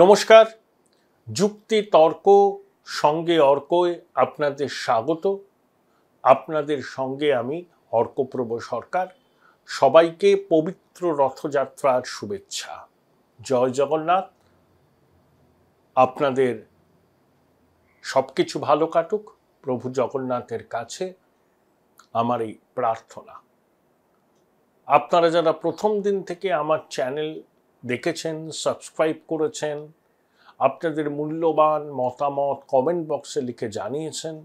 নমস্কার, যুক্তি তর্ক সঙ্গে অর্কয় আপনাদের স্বাগত। আপনাদের সঙ্গে আমি অর্কপ্রভ সরকার। সবাইকে পবিত্র রথযাত্রার শুভেচ্ছা। জয় জগন্নাথ। আপনাদের সবকিছু ভালো কাটুক, প্রভু জগন্নাথের কাছে আমার এই প্রার্থনা। আপনারা যারা প্রথম দিন থেকে আমার চ্যানেল দেখেছেন, সাবস্ক্রাইব করেছেন, আপনাদের মূল্যবান মতামত কমেন্ট বক্সে লিখে জানিয়েছেন,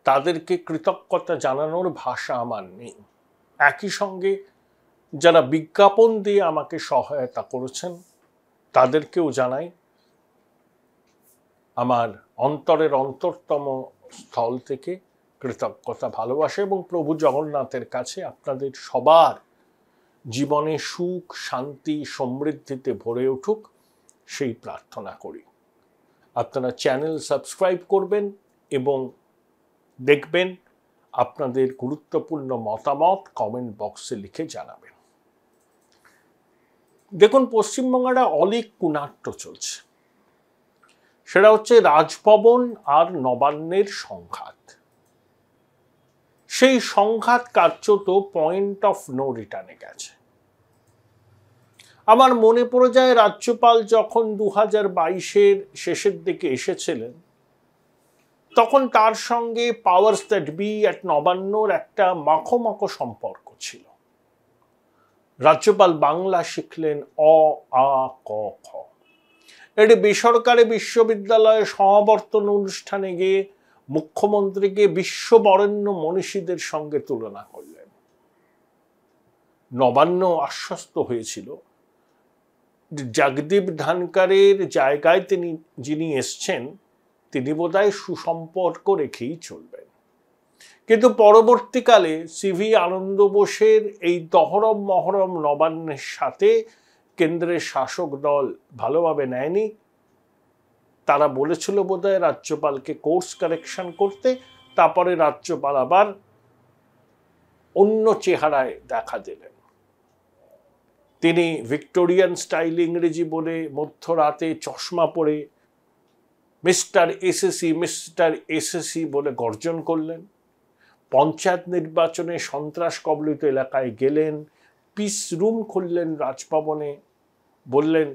তাদেরকে কৃতজ্ঞতা জানানোর ভাষা আমার নেই। একই সঙ্গে যারা বিজ্ঞাপন দিয়ে আমাকে সহায়তা করেছেন তাদেরকেও জানাই আমার অন্তরের অন্তরতম স্থল থেকে কৃতজ্ঞতা, ভালোবাসা এবং প্রভু জগন্নাথের কাছে আপনাদের সবার জীবনে সুখ, শান্তি, সমৃদ্ধিতে ভরে উঠুক সেই প্রার্থনা করি। আপনারা চ্যানেল সাবস্ক্রাইব করবেন এবং দেখবেন, আপনাদের গুরুত্বপূর্ণ মতামত কমেন্ট বক্সে লিখে জানাবেন। দেখুন, পশ্চিমবঙ্গের অলিক কুনাট্য চলছে। সেটা হচ্ছে রাজভবন আর নবান্নের সংঘাত। সেই সংঘাত কার্যত পয়েন্ট অফ নো রিটার্নে গেছে। আমার মনে পড়ে যায়, রাজ্যপাল যখন 2022-এর শেষের দিকে এসেছিলেন, তখন তার সঙ্গে পাওয়ার্স দ্যাট বি অ্যাট নবান্নর একটা মাখো সম্পর্ক ছিল। রাজ্যপাল বাংলা শিখলেন অ আ ক খ। এটি বেসরকারি বিশ্ববিদ্যালয়ে সমাবর্তন অনুষ্ঠানে গিয়ে মুখ্যমন্ত্রীকে বিশ্ববরেণ্য মনীষীদের সঙ্গে তুলনা করলেন। নবান্ন আশ্বস্ত হয়েছিল জগদীপ ধনকরের জায়গায় যিনি এসছেন তিনি বোধহয় সুসম্পর্ক রেখেই চলবেন। কিন্তু পরবর্তীকালে সিভি আনন্দ বোসের এই দহরম মহরম নবান্নের সাথে কেন্দ্রের শাসক দল ভালোভাবে নেয়নি। তারা বলেছিল বোধহয় রাজ্যপালকে কোর্স কারেকশন করতে। তারপরে রাজ্যপাল আবার অন্য চেহারায় দেখা দিলেন। তিনি ভিক্টোরিয়ান স্টাইল ইংরেজি বলে মধ্যরাতে চশমা পরে মিস্টার এসএসসি বলে গর্জন করলেন। পঞ্চায়েত নির্বাচনে সন্ত্রাস কবলিত এলাকায় গেলেন, পিস রুম খুললেন রাজভবনে, বললেন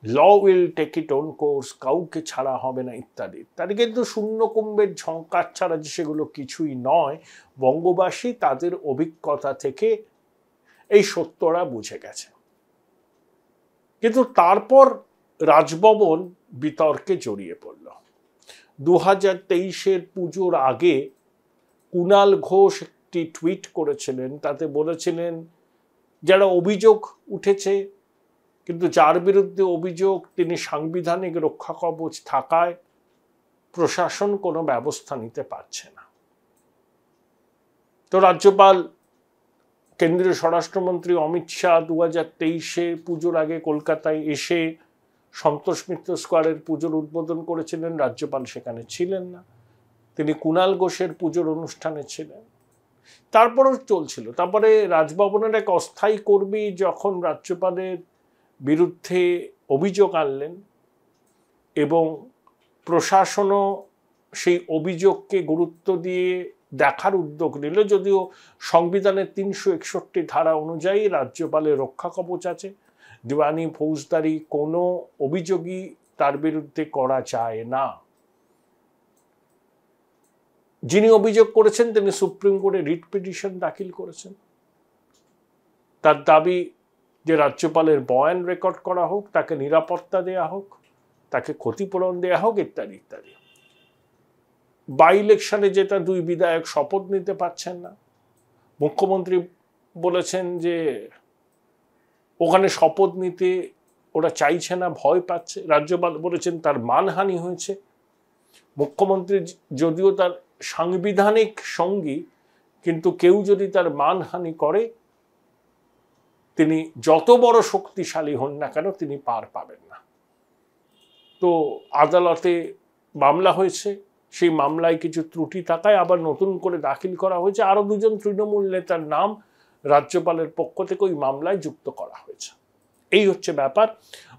law will take it own course, কাউকে ছাড়া হবে না ইত্যাদি ইত্যাদি। কিন্তু শূন্য কুম্ভের ঝঙ্কার ছাড়া যে সেগুলো কিছুই নয়, বঙ্গবাসী তাদের অভিজ্ঞতা থেকে এই সত্যরা বুঝে গেছে। কিন্তু তারপর রাজভবন বিতর্কে জড়িয়ে পড়ল। 2023-এর পুজোর আগে কুণাল ঘোষ একটি টুইট করেছিলেন। তাতে বলেছিলেন, যারা অভিযোগ উঠেছে, কিন্তু যার বিরুদ্ধে অভিযোগ তিনি সাংবিধানিক রক্ষা কবচ থাকায় প্রশাসন কোনো ব্যবস্থা নিতে পারছে না। তো রাজ্যপাল, কেন্দ্রীয় স্বরাষ্ট্রমন্ত্রী অমিত শাহ 2023-এ পুজোর আগে কলকাতায় এসে সন্তোষ মিত্র স্কোয়ারের পুজোর উদ্বোধন করেছিলেন। রাজ্যপাল সেখানে ছিলেন না, তিনি কুণাল ঘোষের পুজোর অনুষ্ঠানে ছিলেন। তারপরেও চলছিল। তারপরে রাজভবনের এক অস্থায়ী কর্মী যখন রাজ্যপালের বিরুদ্ধে অভিযোগ আনলেন এবং প্রশাসনও সেই অভিযোগকে গুরুত্ব দিয়ে দেখার উদ্যোগ নিল, যদিও সংবিধানের 361 ধারা অনুযায়ী রাজ্যপালের রক্ষা কবচ আছে, দিওয়ানি ফৌজদারি কোনো অভিযোগই তার বিরুদ্ধে করা যায় না। যিনি অভিযোগ করেছেন তিনি সুপ্রিম কোর্টে রিট পিটিশন দাখিল করেছেন। তার দাবি যে রাজ্যপালের বয়ান রেকর্ড করা হোক, তাকে নিরাপত্তা দেয়া হোক, তাকে ক্ষতিপূরণ দেয়া হোক ইত্যাদি ইত্যাদি। বাই ইলেকশনে যেটা 2 বিধায়ক শপথ নিতে পারছেন না, মুখ্যমন্ত্রী বলেছেন যে ওখানে শপথ নিতে ওরা চাইছে না, ভয় পাচ্ছে। রাজ্যপাল বলেছেন তার মানহানি হয়েছে। মুখ্যমন্ত্রী যদিও তার সাংবিধানিক সঙ্গী, কিন্তু কেউ যদি তার মানহানি করে তিনি যত বড় শক্তিশালী হন না কেন তিনি পার পাবেন না। তো আদালতে মামলা হয়েছে, সেই মামলায় কিছু ত্রুটি থাকায় আবার নতুন করে দাখিল করা হয়েছে। আরো 2জন তৃণমূল নেতার নাম রাজ্যপালের পক্ষ থেকে ওই মামলায় যুক্ত করা হয়েছে। এই হচ্ছে ব্যাপার।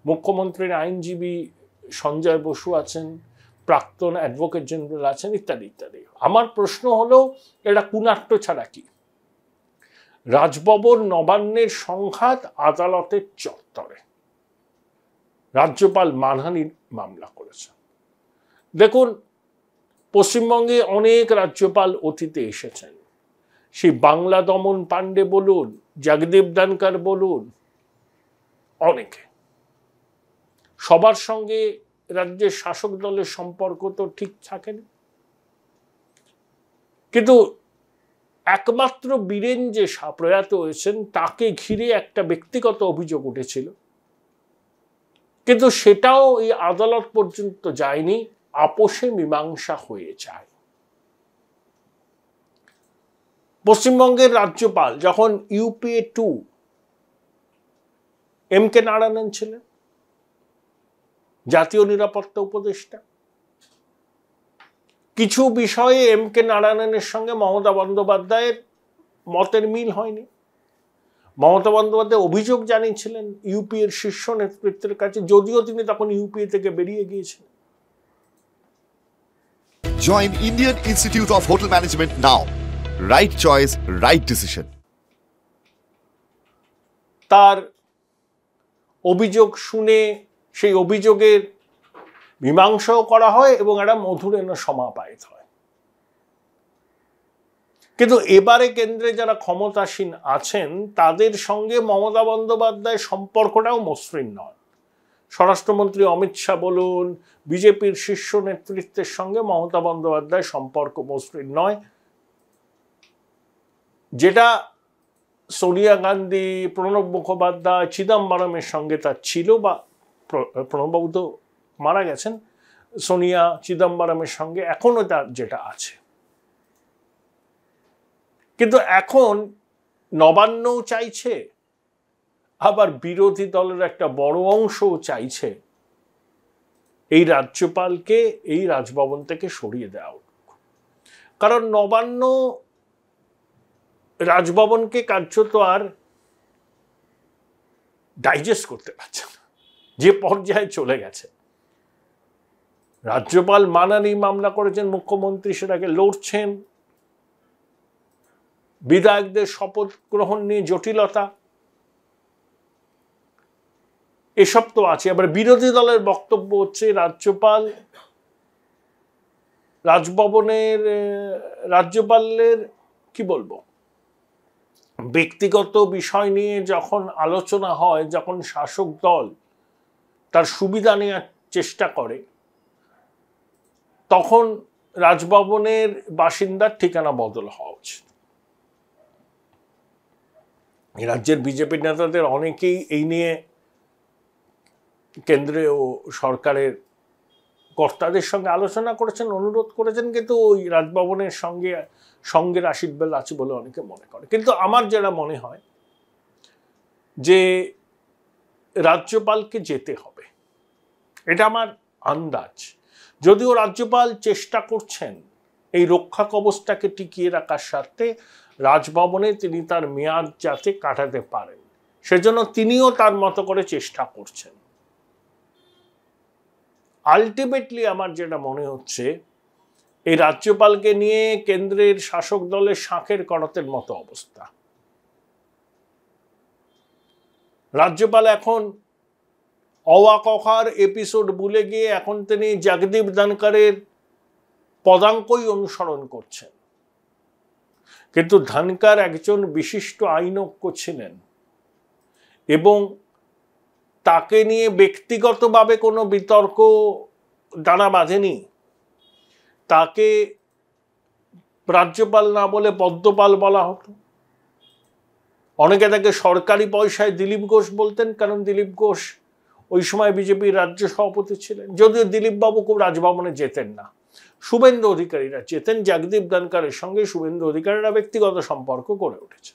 মুখ্যমন্ত্রীর আইনজীবী সঞ্জয় বসু আছেন, প্রাক্তন অ্যাডভোকেট জেনারেল আছেন, ইত্যাদি ইত্যাদি। আমার প্রশ্ন হলো, এটা কুনাট্য ছাড়া কি? রাজভবন নবান্নের সংঘাত আদালতের চত্বরে, রাজ্যপাল মানহানির মামলা করেছেন। দেখুন, পশ্চিমবঙ্গে অনেক রাজ্যপাল অতীতে এসেছেন, সেই বাংলা দমন পাণ্ডে বলুন, জগদীপ ধনকর বলুন, অনেকে। সবার সঙ্গে রাজ্যের শাসক দলের সম্পর্ক তো ঠিক থাকেনি, কিন্তু একমাত্র বীরেন যে প্রয়াত হয়েছেন তাকে ঘিরে একটা ব্যক্তিগত অভিযোগ উঠেছিল, কিন্তু সেটাও এই আদালত পর্যন্ত যায়নি, আপোষে মীমাংসা হয়ে যায়। পশ্চিমবঙ্গের রাজ্যপাল যখন ইউপিএ 2 এম.কে নারায়ণন ছিলেন, জাতীয় নিরাপত্তা উপদেষ্টা, কিছু বিষয়ে এম.কে নারায়ণনের সঙ্গে মমতা বন্দ্যোপাধ্যায়ের মতের মিল হয়নি। মমতা বন্দ্যোপাধ্যায় অভিযোগ জানিয়েছিলেন ইউপিএর শীর্ষ নেতৃত্বের কাছে, যদিও তিনি তখন ইউপিএ থেকে বেরিয়ে গিয়েছিলেন। Join Indian Institute of Hotel Management now. Right choice, right decision. তার অভিযোগ শুনে সেই অভিযোগের মীমাংসাও করা হয় এবং একটা মধুরেণ সমাপায়িত হয়। কিন্তু এবারে কেন্দ্রে যারা ক্ষমতাসীন আছেন তাদের সঙ্গে মমতা বন্দ্যোপাধ্যায়ের সম্পর্কটাও মসৃণ নয়। স্বরাষ্ট্রমন্ত্রী অমিত শাহ বলুন, বিজেপির শীর্ষ নেতৃত্বের সঙ্গে মমতা বন্দ্যোপাধ্যায়ের সম্পর্ক মসৃণ নয়, যেটা সোনিয়া গান্ধী, প্রণব মুখোপাধ্যায়, চিদম্বরমের সঙ্গে তার ছিল, বা প্রণববাবু তো মারা গেছেন, সোনিয়া চিদম্বরমের সঙ্গে এখনো তার যেটা আছে। কিন্তু এখন নবান্নও চাইছে, আবার বিরোধী দলের একটা বড় অংশও চাইছে এই রাজ্যপালকে এই রাজভবন থেকে সরিয়ে দেওয়া হোক। কারণ নবান্ন রাজভবনকে কার্যত আর ডাইজেস্ট করতে পারছে না, যে পর্যায়ে চলে গেছে। রাজ্যপাল মানহানি মামলা করেছেন, মুখ্যমন্ত্রী সেটাকে লড়ছেন, বিধায়কদের শপথ গ্রহণ নিয়ে জটিলতা, এসব তো আছে। আবার বিরোধী দলের বক্তব্য হচ্ছে রাজ্যপাল রাজ্যপালের কি বলবো, ব্যক্তিগত বিষয় নিয়ে যখন আলোচনা হয়, যখন শাসক দল তার সুবিধা নেওয়ার চেষ্টা করে, তখন রাজভবনের বাসিন্দার ঠিকানা বদল হওয়া উচিত। রাজ্যের বিজেপি নেতাদের অনেকেই এই নিয়ে কেন্দ্রীয় সরকারের কর্তাদের সঙ্গে আলোচনা করেছেন, অনুরোধ করেছেন, কিন্তু ওই রাজভবনের সঙ্গের আশীর্বাদ আছে বলে অনেকে মনে করে। কিন্তু আমার যেটা মনে হয় যে রাজ্যপালকে যেতে হবে, এটা আমার আন্দাজ। যদিও রাজ্যপাল চেষ্টা করছেন এই রক্ষা কবচটাকে টিকিয়ে রাখার স্বার্থে রাজভবনে তিনি তার মেয়াদ যাতে কাটাতে পারেন, সেজন্য তিনিও তার মতো করে চেষ্টা করছেন। আলটিমেটলি আমার যেটা মনে হচ্ছে, এই রাজ্যপালকে নিয়ে কেন্দ্রের শাসক দলের শাঁখের করাতের মতো অবস্থা। রাজ্যপাল এখন অওয়াক অখার এপিসোড ভুলে গিয়ে এখন তিনি জগদীপ ধনকরের পদাঙ্কই অনুসরণ করছেন। কিন্তু ধনকর একজন বিশিষ্ট আইনজ্ঞ ছিলেন এবং তাকে নিয়ে ব্যক্তিগতভাবে কোনো বিতর্ক দানা বাঁধেনি। তাকে রাজ্যপাল না বলে পদ্মপাল বলা হতো। অনেকে তাকে সরকারি পয়সায় দিলীপ ঘোষ বলতেন, কারণ দিলীপ ঘোষ ওই সময় বিজেপির রাজ্য সভাপতি ছিলেন। যদিও দিলীপ বাবু খুব রাজভবনে যেতেন না, শুভেন্দু অধিকারীরা যেতেন। জগদীপ ধনকরের সঙ্গে শুভেন্দু অধিকারীরা ব্যক্তিগত সম্পর্ক গড়ে উঠেছে।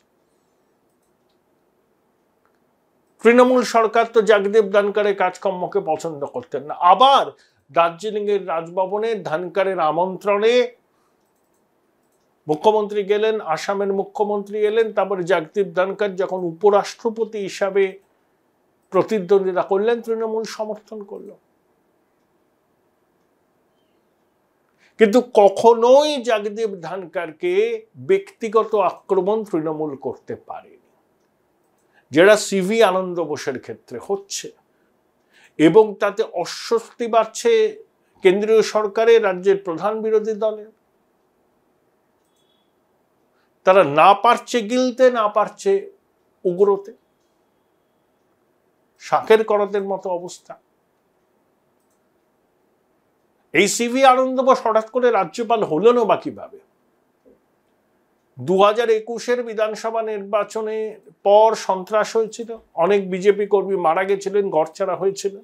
তৃণমূল সরকার তো জগদীপ ধনকরের কাজকর্মকে পছন্দ করতেন না। আবার দার্জিলিংয়ের রাজভবনে ধনকরের আমন্ত্রণে মুখ্যমন্ত্রী গেলেন, আসামের মুখ্যমন্ত্রী এলেন, তারপরে জগদীপ ধনকর যখন উপরাষ্ট্রপতি হিসাবে প্রতিদ্বন্দ্বিতা করলেন, তৃণমূল সমর্থন করল। কিন্তু কখনোই জগদীপ ধনকরকে ব্যক্তিগত আক্রমণ তৃণমূল করতে পারেনি, যেটা সিভি আনন্দ বোসের ক্ষেত্রে হচ্ছে। এবং তাতে অস্বস্তি বাড়ছে কেন্দ্রীয় সরকারের, রাজ্যের প্রধান বিরোধী দলের। তারা না পারছে গিলতে, না পারছে উগ্রতে। শাকের করতের মতো অবস্থা। এই সিভি আনন্দ বোস হঠাৎ করে রাজ্যপাল হলেন বা কিভাবে? 2021 বিধানসভা নির্বাচনে পর সন্ত্রাস হয়েছিল, অনেক বিজেপি কর্মী মারা গেছিলেন, ঘরছাড়া হয়েছিল।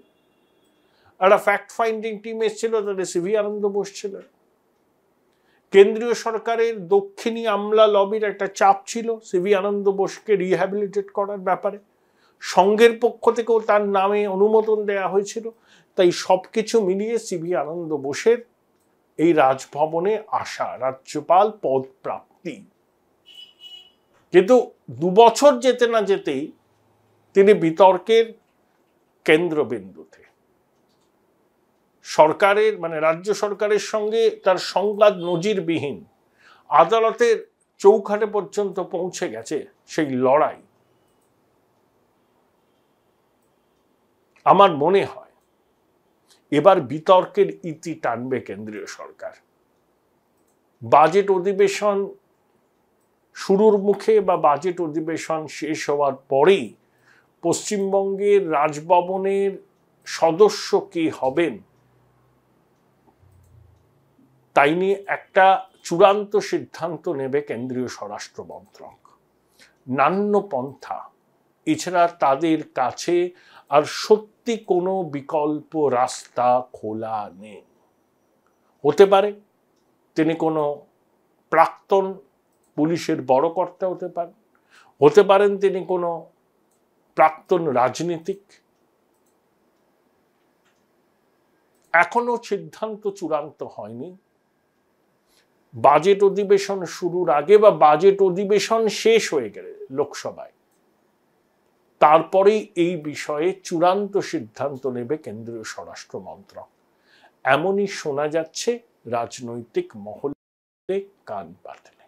একটা ফ্যাক্ট ফাইন্ডিং টিম এসেছিল, তাদের সিভি আনন্দ বোস ছিলেন। কেন্দ্রীয় সরকারের দক্ষিণী আমলা লবির একটা চাপ ছিল সিভি আনন্দ বোসকে রিহ্যাবিলিটেট করার ব্যাপারে। সংঘের পক্ষ থেকেও তার নামে অনুমোদন দেয়া হয়েছিল। তাই সবকিছু মিলিয়ে সিভি আনন্দ বোসের এই রাজভবনে আসা, রাজ্যপাল পদ প্রাপ্তি। কিন্তু 2 বছর যেতে না যেতেই তিনি বিতর্কের কেন্দ্রবিন্দুতে। সরকারের মানে রাজ্য সরকারের সঙ্গে তার সংঘাত নজিরবিহীন, আদালতের চৌখাটে পর্যন্ত পৌঁছে গেছে সেই লড়াই। আমার মনে হয় এবার বিতর্কের ইতি টানবে কেন্দ্রীয় সরকার। বাজেট অধিবেশন শুরুর মুখে বা বাজেট অধিবেশন শেষ হওয়ার পরেই পশ্চিমবঙ্গের রাজভবনের সদস্য কে হবেন তাই নিয়ে একটা চূড়ান্ত সিদ্ধান্ত নেবে কেন্দ্রীয় স্বরাষ্ট্র মন্ত্রক। নান্য পন্থা এছাড়া তাদের কাছে আর সত্যি কোনো বিকল্প রাস্তা খোলা নেই। হতে পারে তিনি কোনো প্রাক্তন পুলিশের বড় কর্তা হতে পারেন, হতে পারেন তিনি কোনো প্রাক্তন রাজনীতিক। এখনো সিদ্ধান্ত চূড়ান্ত হয়নি। বাজেট অধিবেশন শুরুর আগে বা বাজেট অধিবেশন শেষ হয়ে গেলে লোকসভায়, তারপরেই এই বিষয়ে চূড়ান্ত সিদ্ধান্ত নেবে কেন্দ্রীয় স্বরাষ্ট্র মন্ত্রক, এমনই শোনা যাচ্ছে রাজনৈতিক মহলে কান পাতলে।